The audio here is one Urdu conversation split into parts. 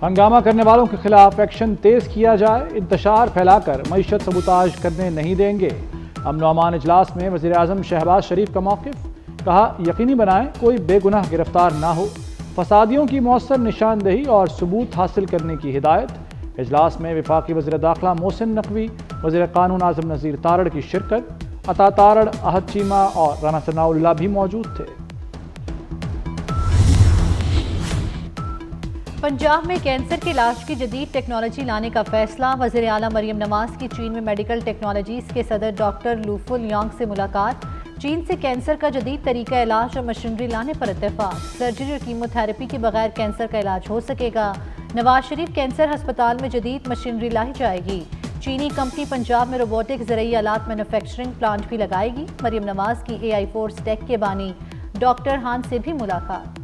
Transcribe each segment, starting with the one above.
ہنگامہ کرنے والوں کے خلاف ایکشن تیز کیا جائے، انتشار پھیلا کر معیشت سبوتاژ کرنے نہیں دیں گے۔ امن و امان اجلاس میں وزیر اعظم شہباز شریف کا موقف، کہا یقینی بنائیں کوئی بے گناہ گرفتار نہ ہو، فسادیوں کی مؤثر نشاندہی اور ثبوت حاصل کرنے کی ہدایت۔ اجلاس میں وفاقی وزیر داخلہ محسن نقوی، وزیر قانون اعظم نذیر تارڑ کی شرکت، عطا تارڑ، احد چیمہ اور رانا ثناء اللہ بھی موجود تھے۔ پنجاب میں کینسر کے علاج کی جدید ٹیکنالوجی لانے کا فیصلہ، وزیر اعلیٰ مریم نواز کی چین میں میڈیکل ٹیکنالوجیز کے صدر ڈاکٹر لو فل یانگ سے ملاقات، چین سے کینسر کا جدید طریقہ علاج اور مشینری لانے پر اتفاق، سرجری اور کیمو تھراپی کے بغیر کینسر کا علاج ہو سکے گا، نواز شریف کینسر ہسپتال میں جدید مشینری لائی جائے گی، چینی کمپنی پنجاب میں روبوٹک زرعی آلات مینوفیکچرنگ پلانٹ بھی لگائے گی، مریم نواز کی اے آئی فورس ٹیک کے بانی ڈاکٹر ہان سے بھی ملاقات۔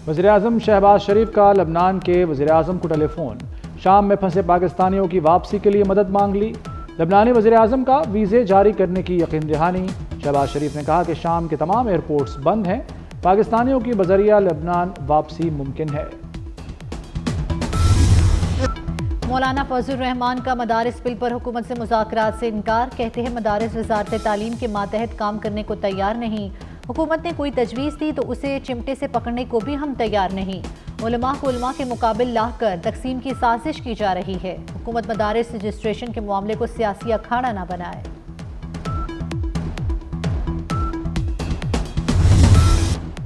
وزیر اعظم شہباز شریف کا لبنان کے وزیر اعظم کو ٹیلی فون، شام میں پھنسے پاکستانیوں کی واپسی کے لیے مدد مانگ لی، لبنانی وزیر اعظم کا ویزے جاری کرنے کی یقین دہانی۔ شہباز شریف نے کہا کہ شام کے تمام ایئرپورٹس بند ہیں، پاکستانیوں کی بذریعہ لبنان واپسی ممکن ہے۔ مولانا فضل الرحمان کا مدارس بل پر حکومت سے مذاکرات سے انکار، کہتے ہیں مدارس وزارت تعلیم کے ماتحت کام کرنے کو تیار نہیں، حکومت نے کوئی تجویز دی تو اسے چمٹے سے پکڑنے کو بھی ہم تیار نہیں، علماء کو علماء کے مقابل لا کر تقسیم کی سازش کی جا رہی ہے، حکومت مدارس رجسٹریشن کے معاملے کو سیاسی اکھاڑا نہ بنائے۔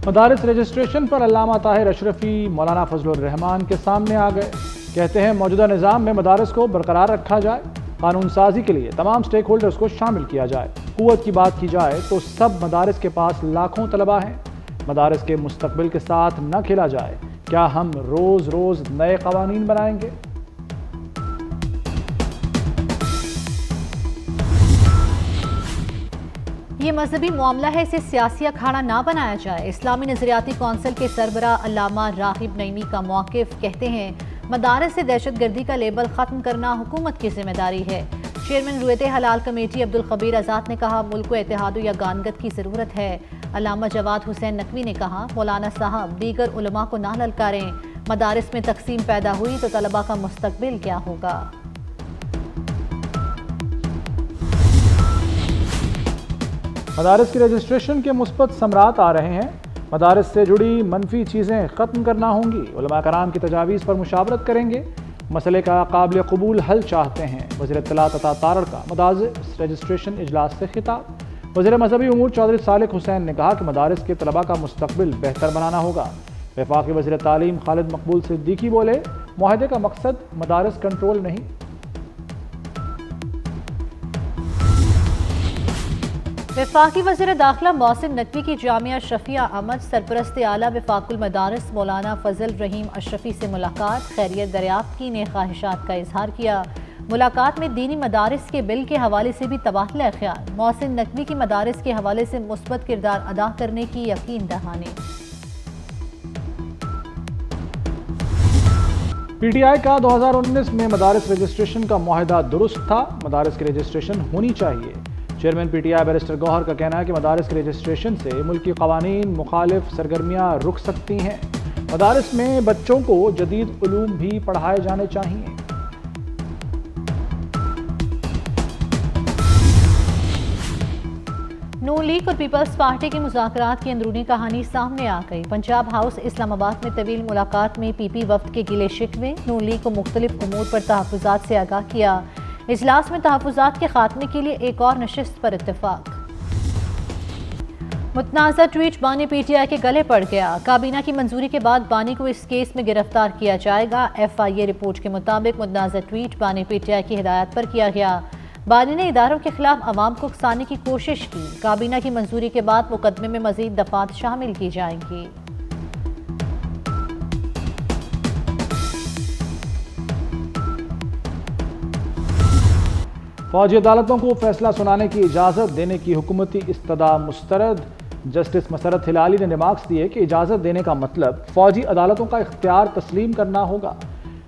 مدارس رجسٹریشن پر علامہ طاہر اشرفی مولانا فضل الرحمان کے سامنے آ گئے، کہتے ہیں موجودہ نظام میں مدارس کو برقرار رکھا جائے، قانون سازی کے لیے تمام سٹیک ہولڈرز کو شامل کیا جائے، قوت کی بات کی جائے تو سب مدارس کے پاس لاکھوں طلباء ہیں، مدارس کے مستقبل کے ساتھ نہ کھیلا جائے، کیا ہم روز روز نئے قوانین بنائیں گے؟ یہ مذہبی معاملہ ہے، اسے سیاسی اکھاڑا نہ بنایا جائے، اسلامی نظریاتی کونسل کے سربراہ علامہ راغب نعیمی کا موقف، کہتے ہیں مدارس سے دہشت گردی کا لیبل ختم کرنا حکومت کی ذمہ داری ہے، چیئرمین رویت حلال کمیٹی عبدالخبیر آزاد نے کہا ملک کو اتحاد و یگانگت کی ضرورت ہے، علامہ جواد حسین نقوی نے کہا مولانا صاحب دیگر علماء کو نہ للکاریں، مدارس میں تقسیم پیدا ہوئی تو طلباء کا مستقبل کیا ہوگا؟ مدارس کی رجسٹریشن کے مثبت ثمرات آ رہے ہیں، مدارس سے جڑی منفی چیزیں ختم کرنا ہوں گی، علماء کرام کی تجاویز پر مشاورت کریں گے، مسئلے کا قابل قبول حل چاہتے ہیں، وزیر اطلاعات عطا تارڑ کا مدارس رجسٹریشن اجلاس سے خطاب، وزیر مذہبی امور چودھری صالح حسین نے کہا کہ مدارس کے طلباء کا مستقبل بہتر بنانا ہوگا، وفاقی وزیر تعلیم خالد مقبول صدیقی بولے معاہدے کا مقصد مدارس کنٹرول نہیں۔ وفاقی وزیر داخلہ محسن نقوی کی جامعہ شفیع احمد سرپرست اعلیٰ وفاق المدارس مولانا فضل رحیم اشرفی سے ملاقات، خیریت دریافت کی، نیک خواہشات کا اظہار کیا، ملاقات میں دینی مدارس کے بل کے حوالے سے بھی تبادلہ خیال، محسن نقوی کی مدارس کے حوالے سے مثبت کردار ادا کرنے کی یقین دہانی۔ پی ٹی آئی کا 2019 میں مدارس رجسٹریشن کا معاہدہ درست تھا، مدارس کی رجسٹریشن ہونی چاہیے، chairman P T I barrister Gohar کا کہنا ہے کہ مدارس کی رجسٹریشن سے ملکی قوانین مخالف سرگرمیاں رک سکتی ہیں، مدارس میں بچوں کو جدید علوم بھی پڑھائے جانے چاہیے۔ نون لیگ اور پیپلز پارٹی کی مذاکرات کی اندرونی کہانی سامنے آ گئی، پنجاب ہاؤس اسلام آباد میں طویل ملاقات میں پی پی وفد کے گلے شکوے، نون لیگ کو مختلف امور پر تحفظات سے آگاہ کیا، اجلاس میں تحفظات کے خاتمے کے لیے ایک اور نشست پر اتفاق۔ متنازع ٹویٹ بانی پی ٹی آئی کے گلے پڑ گیا، کابینہ کی منظوری کے بعد بانی کو اس کیس میں گرفتار کیا جائے گا، ایف آئی اے رپورٹ کے مطابق متنازع ٹویٹ بانی پی ٹی آئی کی ہدایت پر کیا گیا، بانی نے اداروں کے خلاف عوام کو اکسانے کی کوشش کی، کابینہ کی منظوری کے بعد مقدمے میں مزید دفعات شامل کی جائیں گی۔ فوجی عدالتوں کو فیصلہ سنانے کی اجازت دینے کی حکومتی استدعا مسترد، جسٹس مسرت ہلالی نے ریمارکس دیے کہ اجازت دینے کا مطلب فوجی عدالتوں کا اختیار تسلیم کرنا ہوگا،